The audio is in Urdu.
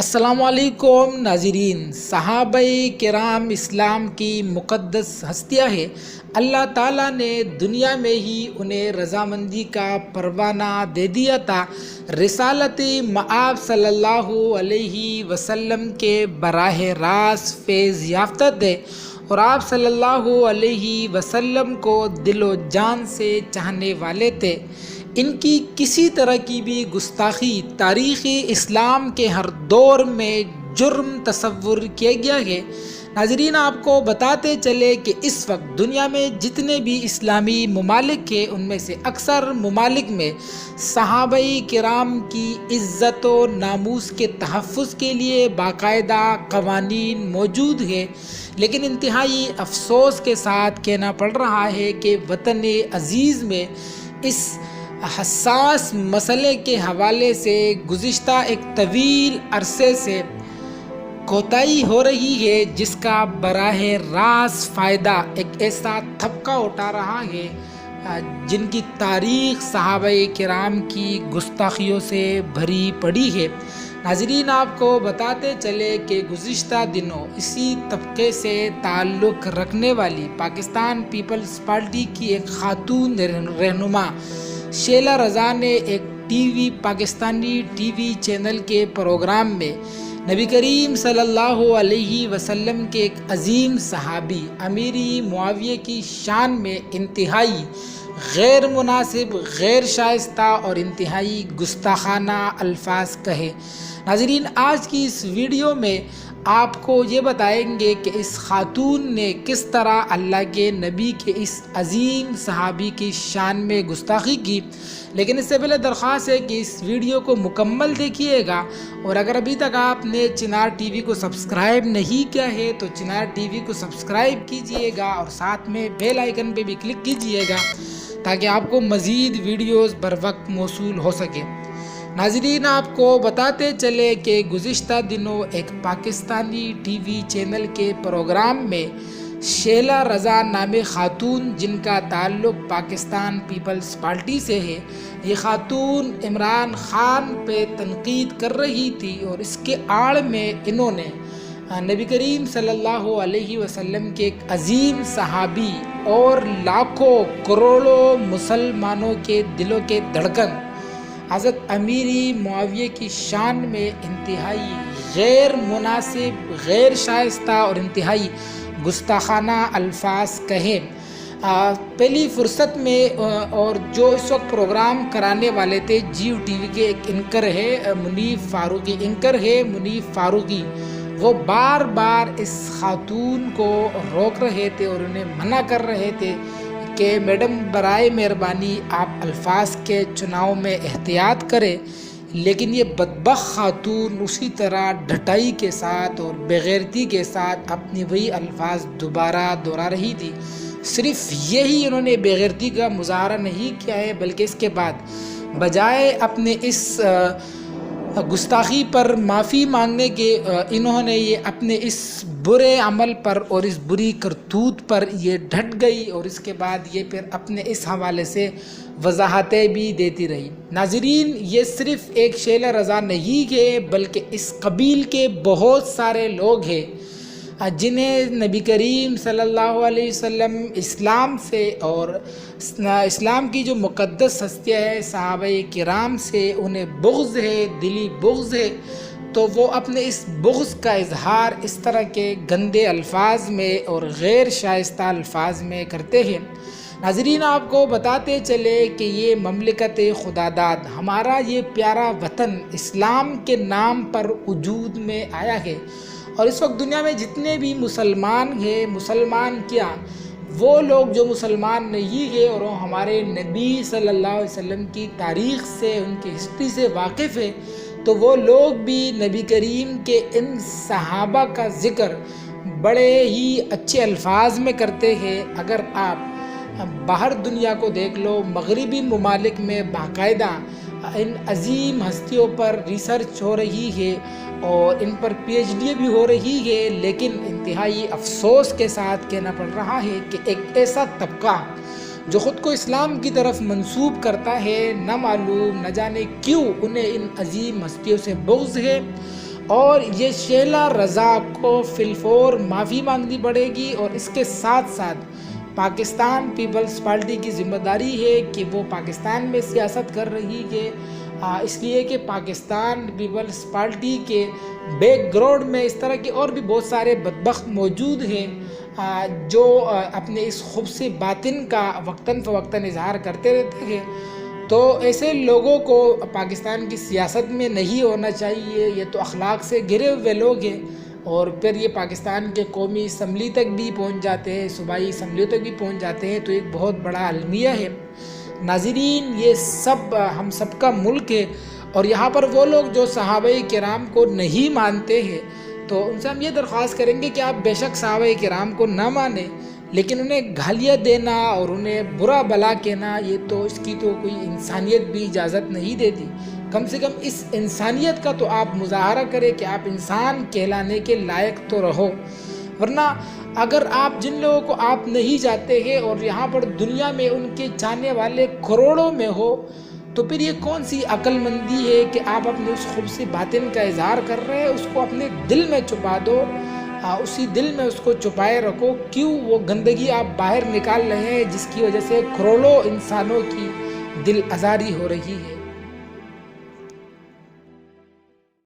السلام علیکم ناظرین، صحابہ کرام اسلام کی مقدس ہستیاں ہیں۔ اللہ تعالیٰ نے دنیا میں ہی انہیں رضامندی کا پروانہ دے دیا تھا۔ رسالت مآب صلی اللہ علیہ وسلم کے براہ راست فیض یافتہ تھے اور آپ صلی اللہ علیہ وسلم کو دل و جان سے چاہنے والے تھے۔ ان کی کسی طرح کی بھی گستاخی تاریخ اسلام کے ہر دور میں جرم تصور کیا گیا ہے۔ ناظرین، آپ کو بتاتے چلے کہ اس وقت دنیا میں جتنے بھی اسلامی ممالک ہیں ان میں سے اکثر ممالک میں صحابہ کرام کی عزت و ناموس کے تحفظ کے لیے باقاعدہ قوانین موجود ہیں، لیکن انتہائی افسوس کے ساتھ کہنا پڑ رہا ہے کہ وطن عزیز میں اس حساس مسئلے کے حوالے سے گزشتہ ایک طویل عرصے سے کوتاہی ہو رہی ہے، جس کا براہ راست فائدہ ایک ایسا طبقہ اٹھا رہا ہے جن کی تاریخ صحابہ کرام کی گستاخیوں سے بھری پڑی ہے۔ ناظرین، آپ کو بتاتے چلے کہ گزشتہ دنوں اسی طبقے سے تعلق رکھنے والی پاکستان پیپلز پارٹی کی ایک خاتون رہنما شیلا رضا نے ایک پاکستانی ٹی وی چینل کے پروگرام میں نبی کریم صلی اللہ علیہ وسلم کے ایک عظیم صحابی امیر معاویہ کی شان میں انتہائی غیر مناسب، غیر شائستہ اور انتہائی گستاخانہ الفاظ کہے۔ ناظرین، آج کی اس ویڈیو میں آپ کو یہ بتائیں گے کہ اس خاتون نے کس طرح اللہ کے نبی کے اس عظیم صحابی کی شان میں گستاخی کی، لیکن اس سے پہلے درخواست ہے کہ اس ویڈیو کو مکمل دیکھیے گا، اور اگر ابھی تک آپ نے چنار ٹی وی کو سبسکرائب نہیں کیا ہے تو چنار ٹی وی کو سبسکرائب کیجئے گا اور ساتھ میں بیل آئیکن پہ بھی کلک کیجئے گا تاکہ آپ کو مزید ویڈیوز بر وقت موصول ہو سکے۔ ناظرین، آپ کو بتاتے چلے کہ گزشتہ دنوں ایک پاکستانی ٹی وی چینل کے پروگرام میں شیلا رضا نامی خاتون، جن کا تعلق پاکستان پیپلز پارٹی سے ہے، یہ خاتون عمران خان پہ تنقید کر رہی تھی، اور اس کے آڑ میں انہوں نے نبی کریم صلی اللہ علیہ وسلم کے ایک عظیم صحابی اور لاکھوں کروڑوں مسلمانوں کے دلوں کے دھڑکن حضرت امیر معاویہ کی شان میں انتہائی غیر مناسب، غیر شائستہ اور انتہائی گستاخانہ الفاظ کہے۔ پہلی فرصت میں اور جو اس وقت پروگرام کرانے والے تھے جیو ٹی وی کے ایک اینکر ہے منیف فاروقی، وہ بار بار اس خاتون کو روک رہے تھے اور انہیں منع کر رہے تھے کہ میڈم برائے مہربانی آپ الفاظ کے چناؤ میں احتیاط کریں، لیکن یہ بدبخت خاتون اسی طرح ڈھٹائی کے ساتھ اور بےغیرتی کے ساتھ اپنی وہی الفاظ دوبارہ دہرا رہی تھی۔ صرف یہی انہوں نے بےغیرتی کا مظاہرہ نہیں کیا ہے، بلکہ اس کے بعد بجائے اپنے اس گستاخی پر معافی مانگنے کے، انہوں نے یہ اپنے اس برے عمل پر اور اس بری کرتوت پر یہ ڈٹ گئی، اور اس کے بعد یہ پھر اپنے اس حوالے سے وضاحتیں بھی دیتی رہی۔ ناظرین، یہ صرف ایک شیلا رضا نہیں ہے، بلکہ اس قبیل کے بہت سارے لوگ ہیں جنہیں نبی کریم صلی اللہ علیہ وسلم اسلام سے اور اسلام کی جو مقدس ہستیاں ہیں صحابہ کرام سے انہیں بغض ہے، دلی بغض ہے، تو وہ اپنے اس بغض کا اظہار اس طرح کے گندے الفاظ میں اور غیر شائستہ الفاظ میں کرتے ہیں۔ ناظرین، آپ کو بتاتے چلے کہ یہ مملکت خداداد، ہمارا یہ پیارا وطن اسلام کے نام پر وجود میں آیا ہے، اور اس وقت دنیا میں جتنے بھی مسلمان ہیں، مسلمان کیا، وہ لوگ جو مسلمان نہیں ہیں اور وہ ہمارے نبی صلی اللہ علیہ وسلم کی تاریخ سے، ان کی ہسٹری سے واقف ہے، تو وہ لوگ بھی نبی کریم کے ان صحابہ کا ذکر بڑے ہی اچھے الفاظ میں کرتے ہیں۔ اگر آپ باہر دنیا کو دیکھ لو، مغربی ممالک میں باقاعدہ ان عظیم ہستیوں پر ریسرچ ہو رہی ہے اور ان پر پی ایچ ڈی بھی ہو رہی ہے، لیکن انتہائی افسوس کے ساتھ کہنا پڑ رہا ہے کہ ایک ایسا طبقہ جو خود کو اسلام کی طرف منسوب کرتا ہے، نہ معلوم نہ جانے کیوں انہیں ان عظیم ہستیوں سے بغض ہے، اور یہ شیلا رضا کو فی الفور معافی مانگنی پڑے گی، اور اس کے ساتھ ساتھ پاکستان پیپلز پارٹی کی ذمہ داری ہے کہ وہ پاکستان میں سیاست کر رہی ہے، اس لیے کہ پاکستان پیپلز پارٹی کے بیک گراؤنڈ میں اس طرح کے اور بھی بہت سارے بدبخت موجود ہیں جو اپنے اس خبث باطن کا وقتاً فوقتاً اظہار کرتے رہتے ہیں۔ تو ایسے لوگوں کو پاکستان کی سیاست میں نہیں ہونا چاہیے، یہ تو اخلاق سے گرے ہوئے لوگ ہیں، اور پھر یہ پاکستان کے قومی اسمبلی تک بھی پہنچ جاتے ہیں، صوبائی اسمبلیوں تک بھی پہنچ جاتے ہیں، تو ایک بہت بڑا المیہ ہے۔ ناظرین، یہ سب ہم سب کا ملک ہے، اور یہاں پر وہ لوگ جو صحابہ کرام کو نہیں مانتے ہیں تو ان سے ہم یہ درخواست کریں گے کہ آپ بے شک صحابہ کرام کو نہ مانیں، لیکن انہیں گالیاں دینا اور انہیں برا بلا کہنا، یہ تو اس کی تو کوئی انسانیت بھی اجازت نہیں دیتی۔ کم سے کم اس انسانیت کا تو آپ مظاہرہ کریں کہ آپ انسان کہلانے کے لائق تو رہو، ورنہ اگر آپ جن لوگوں کو آپ نہیں جاتے ہیں اور یہاں پر دنیا میں ان کے چاہنے والے کروڑوں میں ہو، تو پھر یہ کون سی عقل مندی ہے کہ آپ اپنے اس خبث باطن کا اظہار کر رہے ہیں؟ اس کو اپنے دل میں چھپا دو، اسی دل میں اس کو چھپائے رکھو۔ کیوں وہ گندگی آپ باہر نکال رہے ہیں جس کی وجہ سے کروڑوں انسانوں کی دل آزاری ہو رہی ہے؟